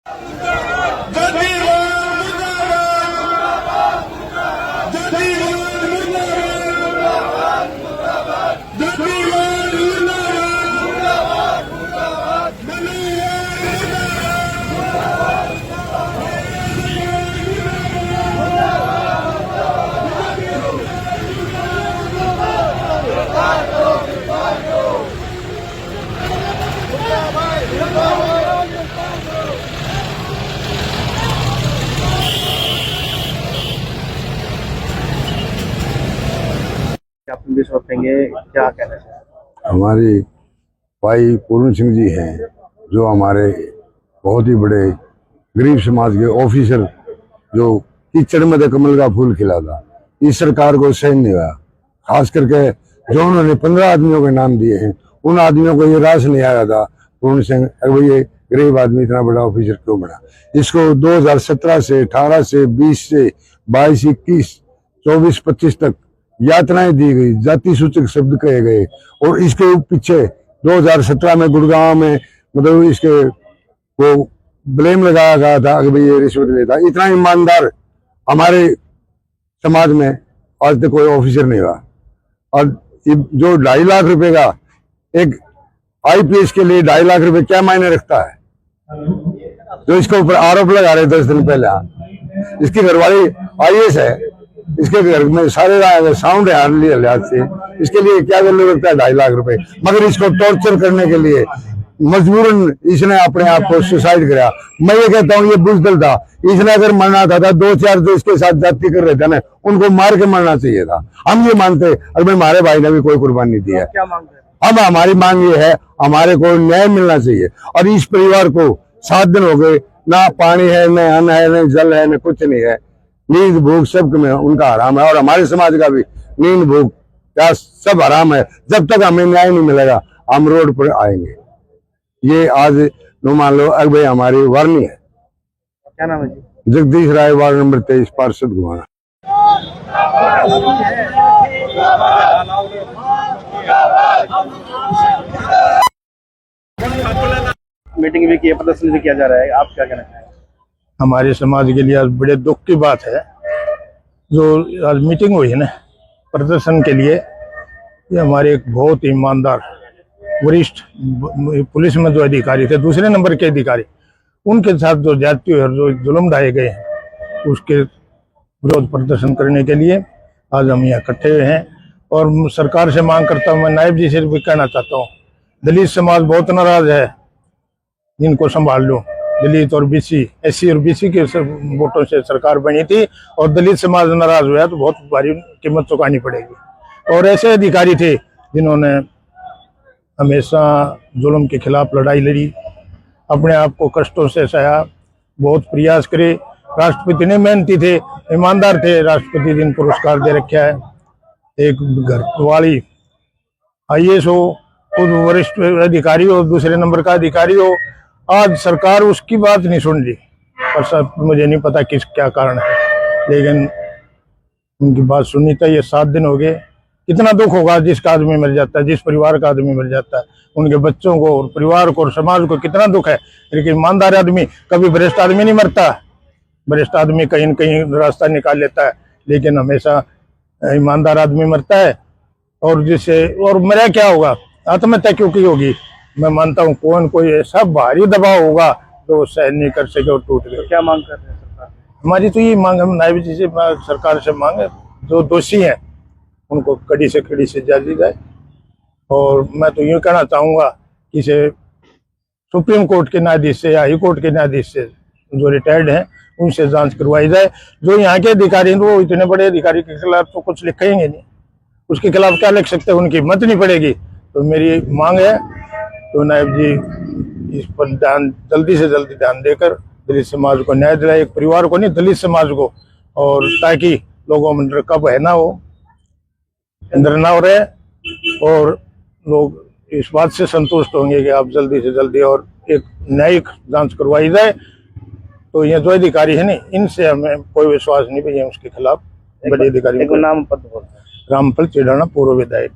आप भी सौंपेंगे, क्या कहना चाहिए? हमारे भाई पूर्ण सिंह जी हैं, जो हमारे बहुत ही बड़े गरीब समाज के ऑफिसर, जो कीचड़ में तो कमल का फूल खिला था, इस सरकार को सहन नहीं हुआ। खास करके जो उन्होंने 15 आदमियों के नाम दिए हैं, उन आदमियों को ये रास नहीं आया था पूर्ण सिंह, अरे ये गरीब आदमी इतना बड़ा ऑफिसर क्यों बना। इसको 2017 से 18 से 20 से 22, 21, 24, 25 तक यातनाएं दी गई, जाति सूचक शब्द कहे गए, और इसके पीछे 2017 में गुड़गांव में मतलब इसके वो ब्लेम लगाया गया था कि भाई ये रिश्वत लेता। इतना ईमानदार हमारे समाज में आज तक कोई ऑफिसर नहीं हुआ। और जो 2.5 लाख रुपए का एक आईपीएस के लिए 2.5 लाख रुपए क्या मायने रखता है, जो इसके ऊपर आरोप लगा रहे 10 दिन पहले। इसकी घरवाली आईएएस है, इसके घर में सारे साउंड है लिहाज से, इसके लिए क्या वैल्यू रखता है 2.5 लाख रुपए। मगर इसको टॉर्चर करने के लिए मजबूरन इसने अपने आप को सुसाइड कराया। मैं ये कहता हूँ ये बुजदिल था। इसने अगर मरना था 2-4 जो इसके साथ जाति कर रहे थे ना, उनको मार के मरना चाहिए था। हम ये मानते, अगर हमारे भाई ने भी कोई कुर्बानी दी है। क्या मांग रहे हैं? अब हमारी मांग ये है, हमारे को न्याय मिलना चाहिए। और इस परिवार को 7 दिन हो गए, ना पानी है, न अन्न है, न जल है, न कुछ नहीं है। नींद भूख सब में उनका हराम है, और हमारे समाज का भी नींद भूख क्या सब हराम है। जब तक हमें न्याय नहीं मिलेगा हम रोड पर आएंगे। ये आज मान लो अगर भाई हमारी वार्नी है। क्या नाम है जी? जगदीश राय, वार्ड नंबर 23, पार्षद घुमाना। मीटिंग भी की है, प्रदर्शन भी किया जा रहा है, आप क्या कहना चाहेंगे? हमारे समाज के लिए आज बड़े दुख की बात है जो आज मीटिंग हुई है ना प्रदर्शन के लिए। ये हमारे एक बहुत ईमानदार वरिष्ठ पुलिस में जो अधिकारी थे, दूसरे नंबर के अधिकारी, उनके साथ जो जाति और जो जुल्म ढाए गए हैं, उसके विरोध प्रदर्शन करने के लिए आज हम यहाँ इकट्ठे हुए हैं। और सरकार से मांग करता हूँ, मैं नायब जी से भी कहना चाहता हूँ, दलित समाज बहुत नाराज है, जिनको संभाल लो। दलित और बीसी, एससी और बीसी के वोटों से सरकार बनी थी, और दलित समाज नाराज हुआ तो बहुत भारी कीमत चुकानी पड़ेगी। और ऐसे अधिकारी थे जिन्होंने हमेशा जुल्म के खिलाफ लड़ाई लड़ी, अपने आप को कष्टों से सहा, बहुत प्रयास करे। राष्ट्रपति ने मेहनती थे, ईमानदार थे, राष्ट्रपति दिन पुरस्कार दे रखा है। एक घर वाली आईएएस हो, खुद वरिष्ठ अधिकारी हो, दूसरे नंबर का अधिकारी हो, आज सरकार उसकी बात नहीं सुन रही। और सब मुझे नहीं पता क्या कारण है, लेकिन उनकी बात सुननी चाहिए। 7 दिन हो गए, कितना दुख होगा जिसका आदमी मर जाता है, जिस परिवार का आदमी मर जाता है, उनके बच्चों को और परिवार को और समाज को कितना दुख है। लेकिन ईमानदार आदमी, कभी भ्रष्ट आदमी नहीं मरता। भ्रष्ट आदमी कहीं न कहीं रास्ता निकाल लेता है, लेकिन हमेशा ईमानदार आदमी मरता है। और जिससे और मरा क्या होगा, आत्महत्या क्यों की होगी। मैं मानता हूँ कोई ऐसा भारी दबाव होगा जो सहन नहीं कर सके और टूट गए। क्या मांग कर रहे हैं सरकार? हमारी तो ये मांग, हम नायब जी से सरकार से मांगे, जो दोषी हैं उनको कड़ी से कड़ी सजा दी जाए। और मैं तो यूँ कहना चाहूँगा कि इसे सुप्रीम कोर्ट के न्यायाधीश से या हाई कोर्ट के न्यायाधीश से जो रिटायर्ड हैं उनसे जांच करवाई जाए। जो यहाँ के अधिकारी हैं वो इतने बड़े अधिकारी के खिलाफ तो कुछ लिखेंगे नहीं, उसके खिलाफ क्या लिख सकते हैं, उनकी हिम्मत नहीं पड़ेगी। तो मेरी मांग है तो नायब जी इस पर जल्दी से जल्दी ध्यान देकर दलित समाज को न्याय दिलाए, एक परिवार को नहीं दलित समाज को, और ताकि लोगों में डर का भय ना हो, डर ना हो रहे, और लोग इस बात से संतुष्ट होंगे कि आप जल्दी से जल्दी और एक न्यायिक जांच करवाई जाए। तो ये जो अधिकारी है नहीं, इनसे हमें कोई विश्वास नहीं भी उसके खिलाफ बड़े अधिकारी। नाम पद बोलते हैं। रामफल चिड़ाना, पूर्व विधायक।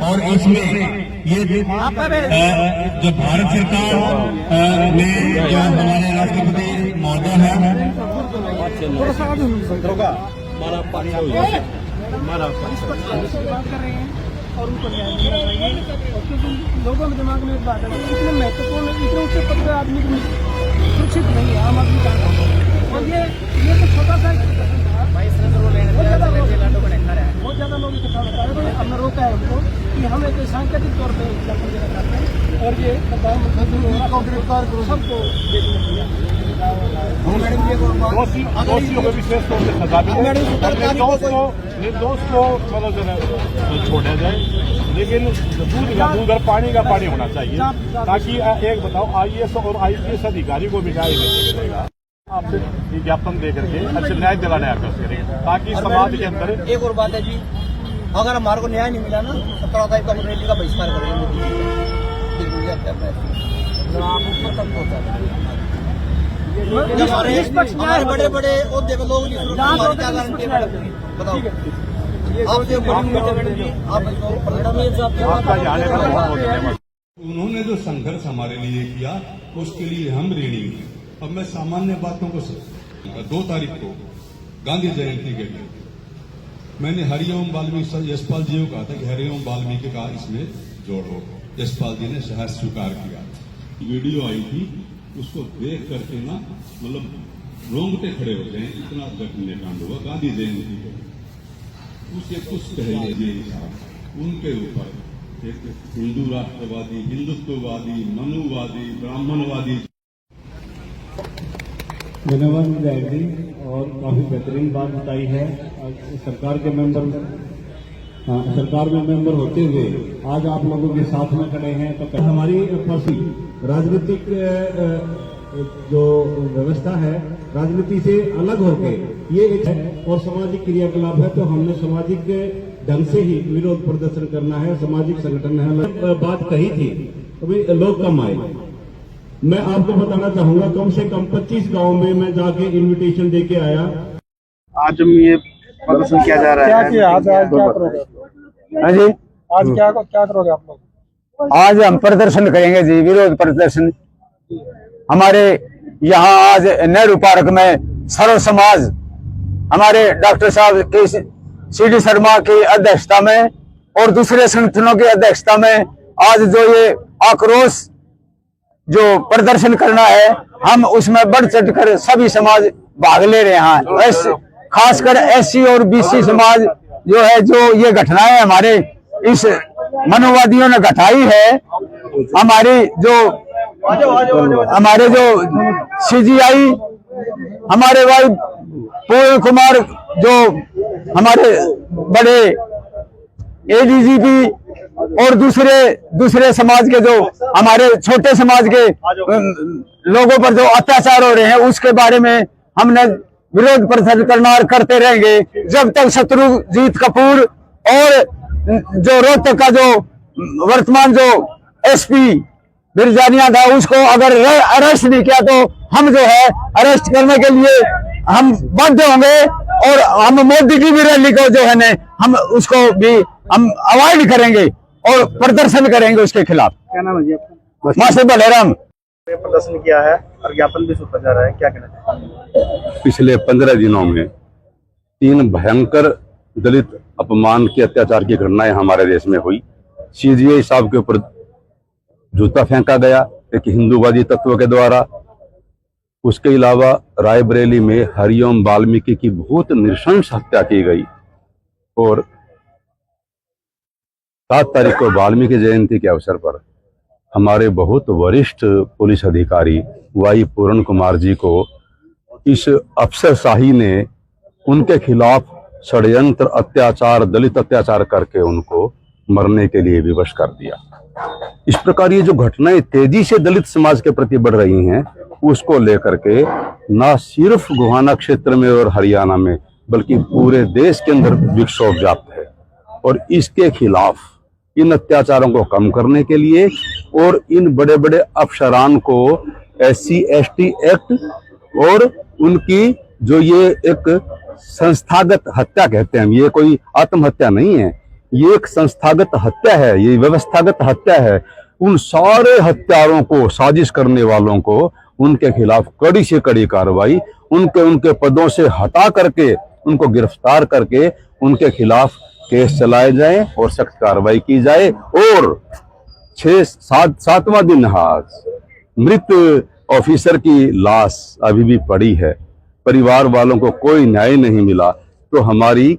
और इसमें ये जो भारत सरकार ने जो हमारे राष्ट्रपति महोदय हैं और उनको न्याय मिलना चाहिए। और क्योंकि लोगों में दिमाग में एक बात है, इतने महत्वपूर्ण इतने ऊंचे पद पर आदमी को सुरक्षित नहीं है, आम आदमी का। और ये तो छोटा सा बहुत ज्यादा लोग इकट्ठा होता है। तो हमने रोका है उनको कि हम एक सांकेतिक तौर पर ज्ञापन देना चाहते हैं और ये गिरफ्तार करो, सबको देखने दिया। दोषियों को विशेष तौर से सजा दी जाए, निर्दोष को मतलब जो है छोड़ा जाए, लेकिन दूध और पानी का पानी होना चाहिए, ताकि एक बताओ IAS और IPS अधिकारी को भी न्याय मिलेगा। आपसे ज्ञापन दे करके अच्छे न्याय दिलाने आग्रह करेंगे, ताकि समाज के अंदर। एक और बात है जी, अगर हमारे को न्याय नहीं मिला ना, 17 तारीख का रैली का बहिष्कार करेंगे। हमारे बड़े बड़े औहदे पे लोग क्या गारंटी बताओ? आपसे उन्होंने जो संघर्ष हमारे लिए किया उसके लिए हम ऋणी हैं। अब मैं सामान्य बातों को 2 तारीख को गांधी जयंती के दिन मैंने हरिओम वाल्मीकि यशपाल जी को कहा था कि हरिओम वाल्मीकि का इसमें जोड़ो। यशपाल जी ने सहज स्वीकार किया। वीडियो आई थी, उसको देख करके ना मतलब रोंगटे खड़े हो गए, इतना घटने कांड हुआ गांधी जयंती को। उसे कुछ कहेंगे उनके ऊपर एक हिंदू राष्ट्रवादी, हिंदुत्ववादी, मनुवादी, ब्राह्मणवादी। धन्यवाद विधायक जी, और काफी बेहतरीन बात बताई है। सरकार में मेंबर होते हुए आज आप लोगों के साथ में खड़े हैं, तो हमारी पसी राजनीतिक जो व्यवस्था है राजनीति से अलग होकर ये एक है और सामाजिक क्रियाकलाप है, तो हमने सामाजिक ढंग से ही विरोध प्रदर्शन करना है। सामाजिक संगठन है, बात कही थी अभी लोग कम आए। मैं आपको बताना चाहूंगा, कम से कम 25 गांव में मैं जाके इनविटेशन देके आया। आज हम ये प्रदर्शन किया जा रहा है, क्या आज क्या करोगे? हाँ जी, आज क्या करोगे आप लोग? आज हम प्रदर्शन करेंगे जी, विरोध प्रदर्शन। हमारे यहाँ आज नेहरू पार्क में सर्व समाज हमारे डॉक्टर साहब के CD शर्मा की अध्यक्षता में और दूसरे संगठनों की अध्यक्षता में आज जो ये आक्रोश जो प्रदर्शन करना है, हम उसमें बढ़ चढ़ कर सभी समाज भाग ले रहे हैं। खासकर SC और BC समाज जो है, जो ये घटनाएं हमारे इस मनोवादियों ने घटाई है, हमारे जो CGI, हमारे भाई पूर्ण कुमार, जो हमारे बड़े ADGP और दूसरे समाज के जो हमारे छोटे समाज के लोगों पर जो अत्याचार हो रहे हैं, उसके बारे में हमने विरोध प्रदर्शन करना और करते रहेंगे जब तक शत्रुजीत कपूर और जो रोहतक का जो वर्तमान जो SP बिरजानिया था, उसको अगर अरेस्ट नहीं किया तो हम जो है अरेस्ट करने के लिए हम बाध्य होंगे। और हम मोदी की भी रैली को जो है ना, हम उसको भी हम अवॉइड करेंगे और प्रदर्शन करेंगे उसके खिलाफ। क्या नाम है जी आपका? मास्टर बलराम। प्रदर्शन किया है और ज्ञापन भी सौंपा जा रहा है, क्या कहना चाहिए? पिछले 15 दिनों में 3 भयंकर दलित अपमान के अत्याचार की घटनाएं हमारे देश में हुई। CGI साहब के ऊपर जूता फेंका गया एक हिंदूवादी तत्व के द्वारा। उसके अलावा रायबरेली में हरिओम वाल्मीकि की बहुत नृशंस हत्या की गई। और 7 तारीख को वाल्मीकि जयंती के अवसर पर हमारे बहुत वरिष्ठ पुलिस अधिकारी वाई पूर्ण कुमार जी को इस अफसरशाही ने उनके खिलाफ षड्यंत्र, अत्याचार, दलित अत्याचार करके उनको मरने के लिए विवश कर दिया। इस प्रकार ये जो घटनाएं तेजी से दलित समाज के प्रति बढ़ रही हैं, उसको लेकर के ना सिर्फ गोहाना क्षेत्र में और हरियाणा में बल्कि पूरे देश के अंदर विक्षोभ व्याप्त है। और इसके खिलाफ इन अत्याचारों को कम करने के लिए और इन बड़े बड़े अफसरान को SC ST एक्ट और उनकी जो ये एक संस्थागत हत्या कहते हैं, ये कोई आत्महत्या नहीं है, ये एक संस्थागत हत्या है, ये व्यवस्थागत हत्या है। उन सारे हत्यारों को, साजिश करने वालों को, उनके खिलाफ कड़ी से कड़ी कार्रवाई, उनके पदों से हटा करके, उनको गिरफ्तार करके उनके खिलाफ केस चलाए जाए और सख्त कार्रवाई की जाए। और 7वां दिन आज मृत ऑफिसर की लाश अभी भी पड़ी है, परिवार वालों को कोई न्याय नहीं मिला। तो हमारी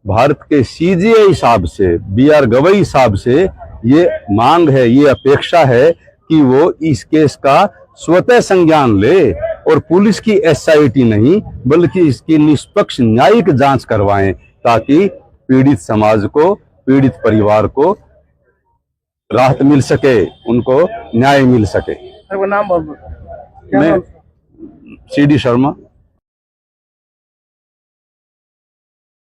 भारत के CJI साहब से, BR गवई साहब से ये मांग है, ये अपेक्षा है कि वो इस केस का स्वतः संज्ञान ले और पुलिस की SIT नहीं बल्कि इसकी निष्पक्ष न्यायिक जांच करवाएं, ताकि पीड़ित समाज को, पीड़ित परिवार को राहत मिल सके, उनको न्याय मिल सके। सर वो नाम बोल। मैं CD शर्मा।